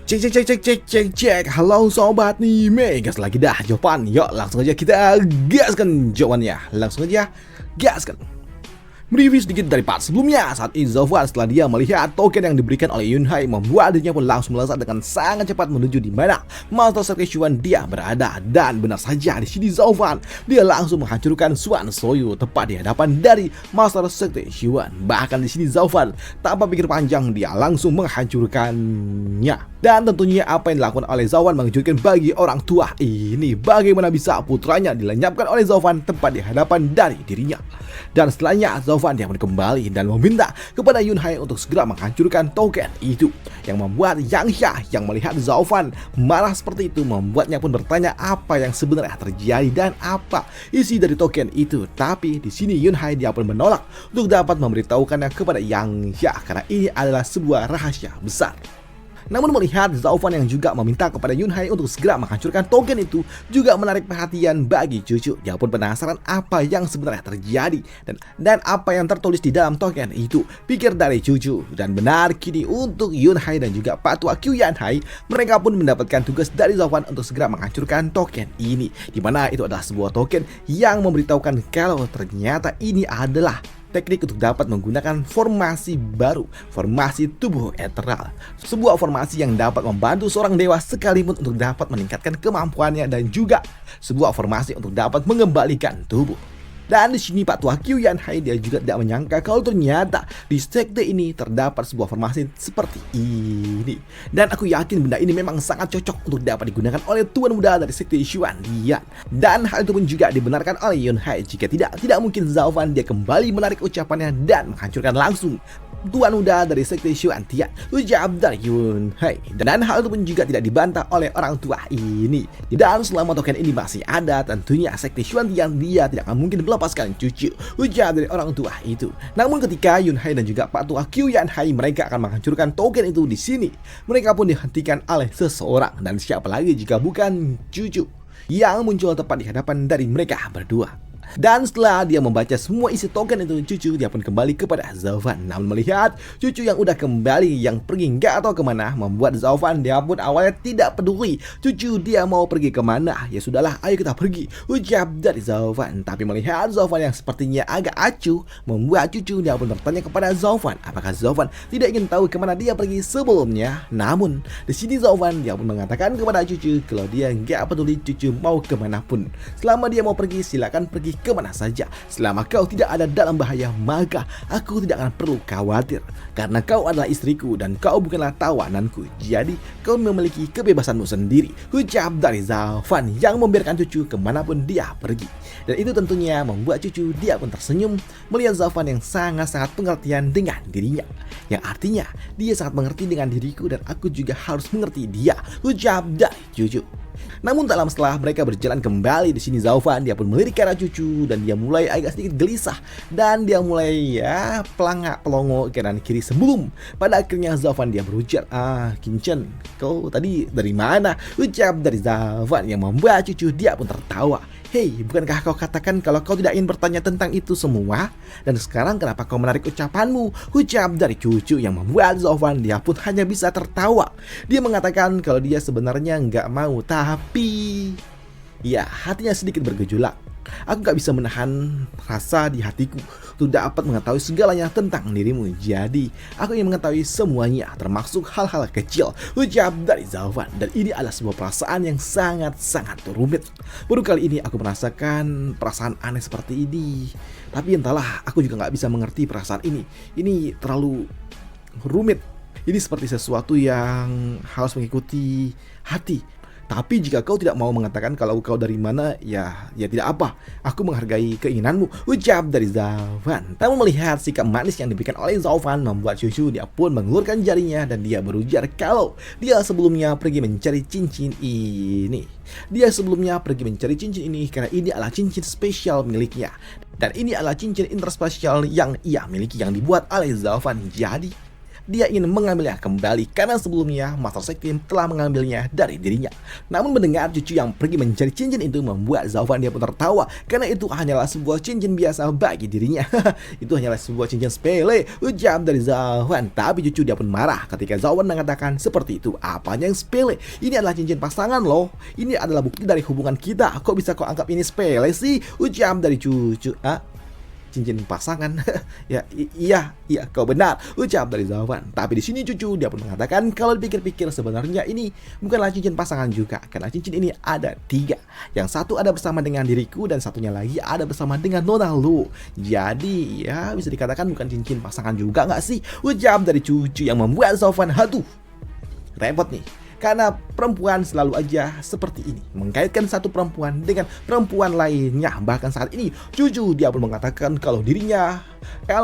Cek cek cek cek cek cek cek. Halo sobat nih, gas lagi dah jawaban. Yuk langsung aja kita gaskan jawabannya. Langsung aja gaskan. Mereview sedikit dari part sebelumnya. Saat ini Zofan setelah dia melihat token yang diberikan oleh Yunhai membuat dirinya pun langsung melesat dengan sangat cepat menuju di mana Master Sekte Xuan dia berada. Dan benar saja di sini Zofan dia langsung menghancurkan Xuan Soyu tepat di hadapan dari Master Sekte Xuan. Bahkan di sini Zofan tanpa pikir panjang dia langsung menghancurkannya. Dan tentunya apa yang dilakukan oleh Zofan mengejutkan bagi orang tua ini. Bagaimana bisa putranya dilenyapkan oleh Zofan tepat di hadapan dari dirinya. Dan setelahnya Zofan dia pun kembali dan meminta kepada Yunhai untuk segera menghancurkan token itu. Yang membuat Yang Xia yang melihat Zofan marah seperti itu membuatnya pun bertanya apa yang sebenarnya terjadi dan apa isi dari token itu. Tapi di sini Yunhai dia pun menolak untuk dapat memberitahukannya kepada Yang Xia karena ini adalah sebuah rahasia besar. Namun melihat Zofan yang juga meminta kepada Yunhai untuk segera menghancurkan token itu juga menarik perhatian bagi cucu. Dia pun penasaran apa yang sebenarnya terjadi dan apa yang tertulis di dalam token itu. Pikir dari cucu. Dan benar kini untuk Yunhai dan juga Patua Qiuyanhai, mereka pun mendapatkan tugas dari Zofan untuk segera menghancurkan token ini. Dimana itu adalah sebuah token yang memberitahukan kalau ternyata ini adalah teknik untuk dapat menggunakan formasi baru, formasi tubuh eteral. Sebuah formasi yang dapat membantu seorang dewa sekalipun untuk dapat meningkatkan kemampuannya dan juga sebuah formasi untuk dapat mengembalikan tubuh. Dan di sini Patua Qiuyanhai dia juga tidak menyangka kalau ternyata di sekte ini terdapat sebuah formasi seperti ini. Dan aku yakin benda ini memang sangat cocok untuk dapat digunakan oleh tuan muda dari sekte Xuan Dian. Dan hal itu pun juga dibenarkan oleh Yunhai. Jika tidak mungkin Zofan dia kembali menarik ucapannya dan menghancurkan langsung tuan muda dari sekte Xuan Dian, ucap dari Yunhai. Dan hal itu pun juga tidak dibantah oleh orang tua ini. Dan selama token ini masih ada, tentunya sekte Xuan Dian dia tidak akan mungkin melepaskan cucu, ucap dari orang tua itu. Namun ketika Yunhai dan juga Patua Qiuyanhai mereka akan menghancurkan token itu di sini, mereka pun dihentikan oleh seseorang. Dan siapa lagi jika bukan cucu yang muncul tepat di hadapan dari mereka berdua. Dan setelah dia membaca semua isi token itu, cucu dia pun kembali kepada Zofan. Namun melihat cucu yang udah kembali yang pergi nggak tahu kemana, membuat Zofan dia pun awalnya tidak peduli cucu dia mau pergi kemana. Ya sudahlah, ayo kita pergi, ucap dari Zofan. Tapi melihat Zofan yang sepertinya agak acuh, membuat cucu dia pun bertanya kepada Zofan apakah Zofan tidak ingin tahu kemana dia pergi sebelumnya. Namun di sini Zofan dia pun mengatakan kepada cucu kalau dia nggak peduli cucu mau kemanapun. Selama dia mau pergi silakan pergi kemana saja. Selama kau tidak ada dalam bahaya, maka aku tidak akan perlu khawatir. Karena kau adalah istriku dan kau bukanlah tawananku. Jadi kau memiliki kebebasanmu sendiri, ucap dari Zofan yang membiarkan cucu kemanapun dia pergi. Dan itu tentunya membuat cucu dia pun tersenyum melihat Zofan yang sangat-sangat pengertian dengan dirinya. Yang artinya dia sangat mengerti dengan diriku dan aku juga harus mengerti dia, ucap dari cucu. Namun tak lama setelah mereka berjalan kembali di sini Zofan dia pun melirik ke arah cucu dan dia mulai agak sedikit gelisah dan dia mulai pelangak pelongo kanan kiri sebelum pada akhirnya Zofan dia berujar, Kincen, kau tadi dari mana? Ucap dari Zofan yang membuat cucu dia pun tertawa. Hei, bukankah kau katakan kalau kau tidak ingin bertanya tentang itu semua? Dan sekarang kenapa kau menarik ucapanmu? Ucap dari cucu yang membuat Zofan dia pun hanya bisa tertawa. Dia mengatakan kalau dia sebenarnya nggak mau, tapi ya hatinya sedikit bergejolak. Aku gak bisa menahan rasa di hatiku untuk dapat mengetahui segalanya tentang dirimu. Jadi aku ingin mengetahui semuanya, termasuk hal-hal kecil, ucap dari Zofan. Dan ini adalah sebuah perasaan yang sangat-sangat rumit. Baru kali ini aku merasakan perasaan aneh seperti ini. Tapi entahlah, aku juga gak bisa mengerti perasaan ini. Ini terlalu rumit. Ini seperti sesuatu yang harus mengikuti hati. Tapi jika kau tidak mau mengatakan kalau kau dari mana, ya tidak apa. Aku menghargai keinginanmu, ucap dari Zofan. Namun melihat sikap manis yang diberikan oleh Zofan membuat cucu dia pun mengulurkan jarinya dan dia berujar kalau dia sebelumnya pergi mencari cincin ini. Dia sebelumnya pergi mencari cincin ini karena ini adalah cincin spesial miliknya. Dan ini adalah cincin interspesial yang ia miliki yang dibuat oleh Zofan. Jadi dia ingin mengambilnya kembali karena sebelumnya Master Sekti telah mengambilnya dari dirinya. Namun mendengar cucu yang pergi mencari cincin itu membuat Zhao Fan dia pun tertawa karena itu hanyalah sebuah cincin biasa bagi dirinya. Itu hanyalah sebuah cincin sepele, ucap dari Zhao Fan. Tapi cucu dia pun marah ketika Zhao Fan mengatakan seperti itu. Apanya yang sepele? Ini adalah cincin pasangan loh. Ini adalah bukti dari hubungan kita. Kok bisa kau anggap ini sepele sih? Ucap dari cucu. Cincin pasangan. Iya, kau benar, ucap dari Zhao Fan. Tapi di sini cucu dia pun mengatakan kalau dipikir-pikir sebenarnya ini bukanlah cincin pasangan juga, karena cincin ini ada 3. Yang satu ada bersama dengan diriku dan satunya lagi ada bersama dengan Nona Lu. Jadi ya bisa dikatakan bukan cincin pasangan juga nggak sih? Ucap dari cucu yang membuat Zhao Fan haduh, repot nih. Karena perempuan selalu aja seperti ini, mengkaitkan satu perempuan dengan perempuan lainnya. Bahkan saat ini cucu dia pun mengatakan kalau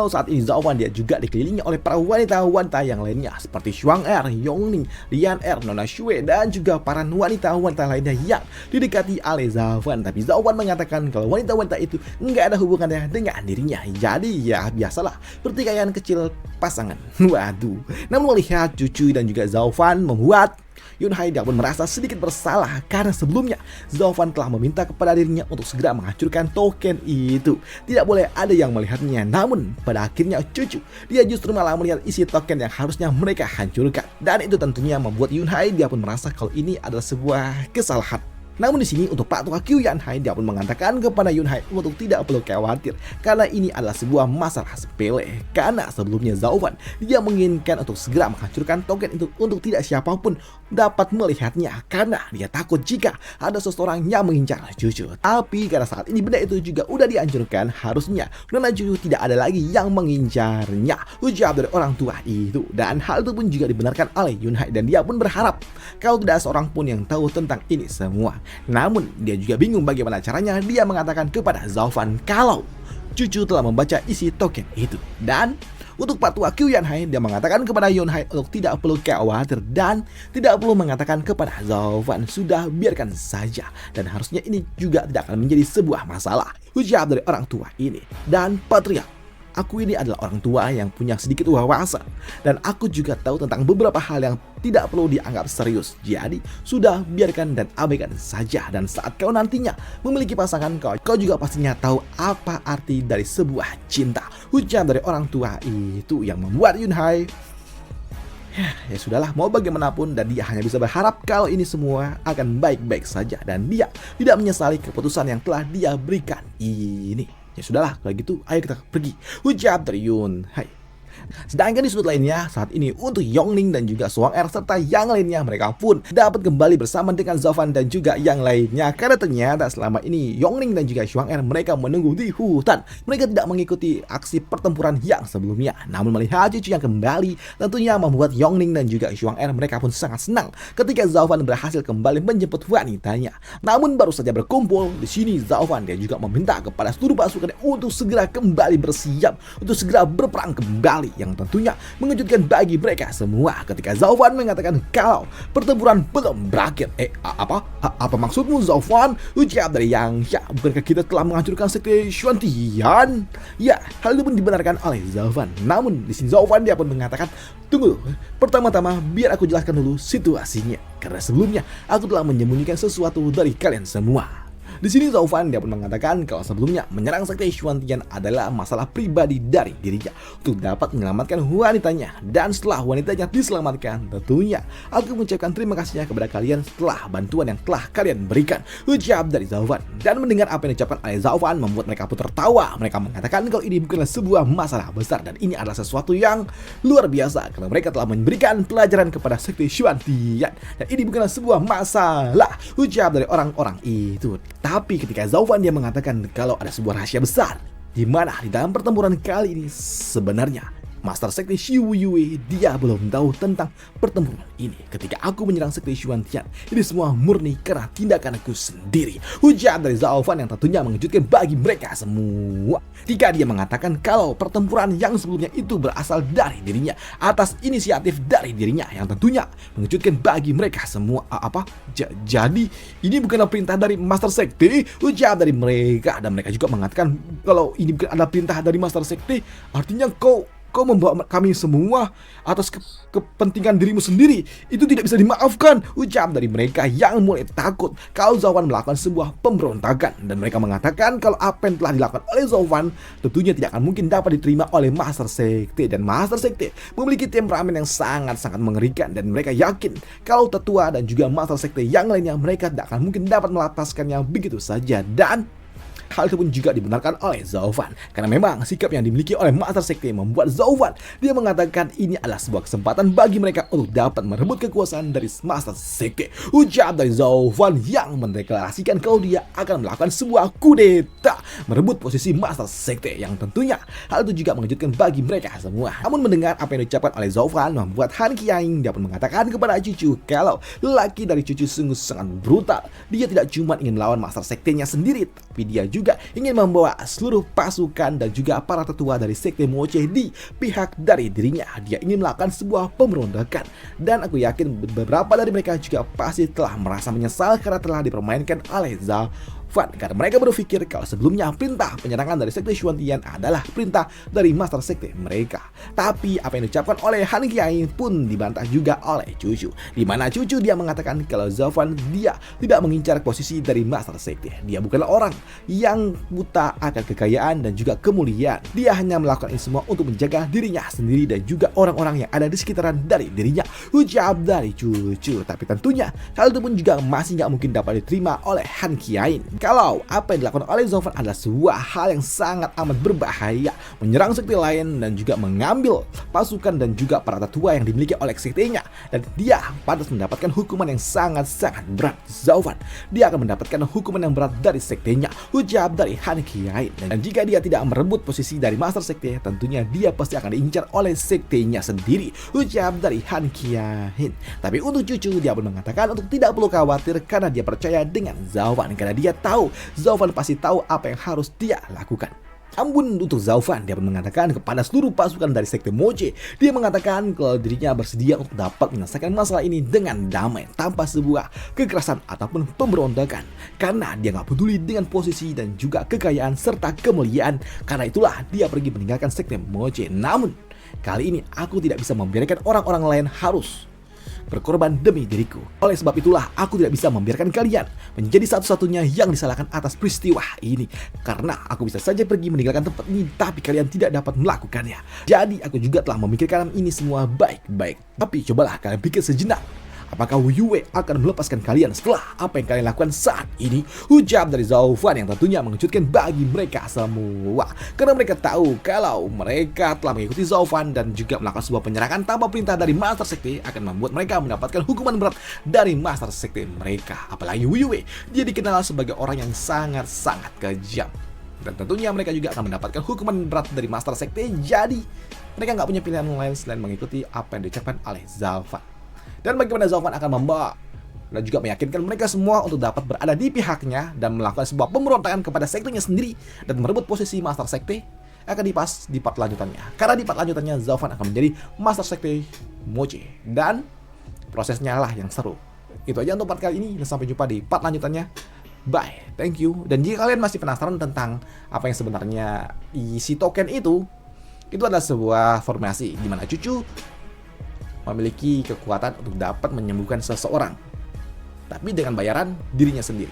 saat ini Zhao Fan dia juga dikelilingi oleh para wanita-wanita yang lainnya seperti Xuang Er, Yongning, Lian Er, Nona Xue, dan juga para wanita-wanita lainnya yang didekati oleh Zhao Fan. Tapi Zhao Fan mengatakan kalau wanita-wanita itu nggak ada hubungannya dengan dirinya. Jadi ya biasalah pertikaian kecil pasangan. Waduh. Namun melihat cucu dan juga Zhao Fan membuat Yunhai dia pun merasa sedikit bersalah karena sebelumnya Zhao Fan telah meminta kepada dirinya untuk segera menghancurkan token itu. Tidak boleh ada yang melihatnya. Namun pada akhirnya cucu dia justru malah melihat isi token yang harusnya mereka hancurkan. Dan itu tentunya membuat Yunhai dia pun merasa kalau ini adalah sebuah kesalahan. Namun di sini untuk Pak Tua Qiu Yanhai dia pun mengatakan kepada Yunhai untuk tidak perlu khawatir karena ini adalah sebuah masalah sepele. Karena sebelumnya Zhao Fan dia menginginkan untuk segera menghancurkan token itu untuk tidak siapapun dapat melihatnya karena dia takut jika ada seseorang yang mengincar cucu. Tapi karena saat ini benda itu juga udah dihancurkan, harusnya Nona cucu tidak ada lagi yang mengincarnya, ucap dari orang tua itu. Dan hal itu pun juga dibenarkan oleh Yunhai dan dia pun berharap kalau tidak ada seorang pun yang tahu tentang ini semua. Namun dia juga bingung bagaimana caranya. Dia mengatakan kepada Zhao Fan kalau cucu telah membaca isi token itu. Dan untuk Pak Tua Qiu Yanhai dia mengatakan kepada Yunhai untuk tidak perlu khawatir dan tidak perlu mengatakan kepada Zhao Fan, sudah biarkan saja dan harusnya ini juga tidak akan menjadi sebuah masalah, ucap dari orang tua ini. Dan Patriark, aku ini adalah orang tua yang punya sedikit wawasan dan aku juga tahu tentang beberapa hal yang tidak perlu dianggap serius. Jadi sudah biarkan dan abaikan saja. Dan saat kau nantinya memiliki pasangan kau juga pastinya tahu apa arti dari sebuah cinta, ucap dari orang tua itu yang membuat Yunhai ya sudahlah, mau bagaimanapun, dan dia hanya bisa berharap kalau ini semua akan baik-baik saja dan dia tidak menyesali keputusan yang telah dia berikan ini. Ya sudahlah, kalau gitu ayo kita pergi, ucap dari Yunhai. Sedangkan di sudut lainnya saat ini untuk Yongning dan juga Xuang Er serta yang lainnya, mereka pun dapat kembali bersama dengan Zhao Fan dan juga yang lainnya karena ternyata selama ini Yongning dan juga Xuang Er mereka menunggu di hutan. Mereka tidak mengikuti aksi pertempuran yang sebelumnya. Namun melihat cucu yang kembali tentunya membuat Yongning dan juga Xuang Er mereka pun sangat senang ketika Zhao Fan berhasil kembali menjemput wanitanya. Namun baru saja berkumpul di sini Zhao Fan dia juga meminta kepada seluruh pasukan untuk segera kembali bersiap untuk segera berperang kembali, yang tentunya mengejutkan bagi mereka semua ketika Zhao Fan mengatakan kalau pertempuran belum berakhir. Apa maksudmu Zhao Fan? Ucap dari Yang Xia, bukankah kita telah menghancurkan sekte Xuantian? Ya, hal itu pun dibenarkan oleh Zhao Fan. Namun di sini Zhao Fan dia pun mengatakan, tunggu, pertama-tama biar aku jelaskan dulu situasinya karena sebelumnya aku telah menyembunyikan sesuatu dari kalian semua. Di sini Zhao Fan dia pun mengatakan kalau sebelumnya menyerang sekte Xuantian adalah masalah pribadi dari dirinya untuk dapat menyelamatkan wanitanya, dan setelah wanitanya diselamatkan tentunya aku mengucapkan terima kasihnya kepada kalian setelah bantuan yang telah kalian berikan, ucap dari Zhao Fan. Dan mendengar apa yang diucapkan oleh Zhao Fan membuat mereka pun tertawa. Mereka mengatakan kalau ini bukanlah sebuah masalah besar dan ini adalah sesuatu yang luar biasa karena mereka telah memberikan pelajaran kepada sekte Xuantian dan ini bukanlah sebuah masalah, ucap dari orang-orang itu. Tapi ketika Zhao Fan dia mengatakan kalau ada sebuah rahasia besar di mana di dalam pertempuran kali ini sebenarnya Master Sekte Xi Yue dia belum tahu tentang pertempuran ini. Ketika aku menyerang Sekte Xuantian, ini semua murni karena tindakan aku sendiri, ujar dari Zhao Fan yang tentunya mengejutkan bagi mereka semua. Ketika dia mengatakan kalau pertempuran yang sebelumnya itu berasal dari dirinya, atas inisiatif dari dirinya, yang tentunya mengejutkan bagi mereka semua. Jadi ini bukanlah perintah dari Master Sekte, ujar dari mereka. Dan mereka juga mengatakan kalau ini bukan ada perintah dari Master Sekte, artinya kau Kau membawa kami semua atas kepentingan dirimu sendiri. Itu tidak bisa dimaafkan, ucap dari mereka yang mulai takut kalau Zaufan melakukan sebuah pemberontakan. Dan mereka mengatakan kalau apa yang telah dilakukan oleh Zaufan tentunya tidak akan mungkin dapat diterima oleh Master Sekte. Dan Master Sekte memiliki temperamen yang sangat-sangat mengerikan. Dan mereka yakin kalau Tetua dan juga Master Sekte yang lainnya mereka tidak akan mungkin dapat melepaskannya begitu saja. Dan hal itu pun juga dibenarkan oleh Zaufan, karena memang sikap yang dimiliki oleh Master Sekte membuat Zaufan dia mengatakan ini adalah sebuah kesempatan bagi mereka untuk dapat merebut kekuasaan dari Master Sekte. Ucap dari Zaufan yang mendeklarasikan kalau dia akan melakukan sebuah kudeta merebut posisi Master Sekte, yang tentunya hal itu juga mengejutkan bagi mereka semua. Namun mendengar apa yang diucapkan oleh Zaufan membuat Han Qiaing dia pun mengatakan kepada cucu kalau lelaki dari cucu sungguh sangat brutal. Dia tidak cuma ingin melawan Master Sektenya sendiri, tapi dia juga ingin membawa seluruh pasukan dan juga para tetua dari Sekte Moche di pihak dari dirinya. Dia ingin melakukan sebuah pemberontakan, dan aku yakin beberapa dari mereka juga pasti telah merasa menyesal karena telah dipermainkan oleh Zaufan, karena mereka berpikir kalau sebelumnya perintah penyerangan dari Sekte Xuantian adalah perintah dari Master Sekte mereka. Tapi apa yang diucapkan oleh Han Qiaing pun dibantah juga oleh cucu, di mana cucu dia mengatakan kalau Zaufan dia tidak mengincar posisi dari Master Sekte. Dia bukanlah orang yang buta akan kekayaan dan juga kemuliaan. Dia hanya melakukan ini semua untuk menjaga dirinya sendiri dan juga orang-orang yang ada di sekitaran dari dirinya, ucap dari cucu. Tapi tentunya hal itu pun juga masih nggak mungkin dapat diterima oleh Han Qiaing kalau apa yang dilakukan oleh Zaufan adalah sebuah hal yang sangat amat berbahaya, menyerang sekte lain dan juga mengambil pasukan dan juga para tetua yang dimiliki oleh sektenya, dan dia pantas mendapatkan hukuman yang sangat-sangat berat. Zaufan dia akan mendapatkan hukuman yang berat dari sektenya, ucap dari Han Qiaing. Dan jika dia tidak merebut posisi dari Master Sekte, tentunya dia pasti akan diincar oleh sektenya sendiri, ucap dari Han Qiaing. Tapi untuk cucu dia pun mengatakan untuk tidak perlu khawatir karena dia percaya dengan Zaufan, karena dia tahu Zaufan pasti tahu apa yang harus dia lakukan. Ampun untuk Zaufan, dia pun mengatakan kepada seluruh pasukan dari Sekte Moche, dia mengatakan kalau dirinya bersedia untuk dapat menyelesaikan masalah ini dengan damai tanpa sebuah kekerasan ataupun pemberontakan, karena dia nggak peduli dengan posisi dan juga kekayaan serta kemuliaan. Karena itulah dia pergi meninggalkan Sekte Moche. Namun kali ini aku tidak bisa membiarkan orang-orang lain harus berkorban demi diriku. Oleh sebab itulah aku tidak bisa membiarkan kalian menjadi satu-satunya yang disalahkan atas peristiwa ini, karena aku bisa saja pergi meninggalkan tempat ini tapi kalian tidak dapat melakukannya. Jadi aku juga telah memikirkan ini semua baik-baik. Tapi cobalah kalian pikir sejenak, apakah Wu Yue akan melepaskan kalian setelah apa yang kalian lakukan saat ini? Ucap dari Zaufan yang tentunya mengejutkan bagi mereka semua, karena mereka tahu kalau mereka telah mengikuti Zaufan dan juga melakukan sebuah penyerangan tanpa perintah dari Master Sekte akan membuat mereka mendapatkan hukuman berat dari Master Sekte mereka. Apalagi Wu Yue, dia dikenal sebagai orang yang sangat-sangat kejam, dan tentunya mereka juga akan mendapatkan hukuman berat dari Master Sekte. Jadi mereka nggak punya pilihan lain selain mengikuti apa yang diucapkan oleh Zaufan. Dan bagaimana Zaufan akan membawa dan juga meyakinkan mereka semua untuk dapat berada di pihaknya dan melakukan sebuah pemberontakan kepada sektenya sendiri dan merebut posisi Master Sekte akan dibahas di part lanjutannya. Karena di part lanjutannya Zaufan akan menjadi Master Sekte Moche dan prosesnya lah yang seru. Itu aja untuk part kali ini, dan sampai jumpa di part lanjutannya. Bye, thank you. Dan jika kalian masih penasaran tentang apa yang sebenarnya isi token itu adalah sebuah formasi di mana cucu memiliki kekuatan untuk dapat menyembuhkan seseorang, tapi dengan bayaran dirinya sendiri.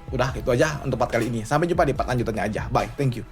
Udah, itu aja untuk part kali ini. Sampai jumpa di part lanjutannya aja. Bye, thank you.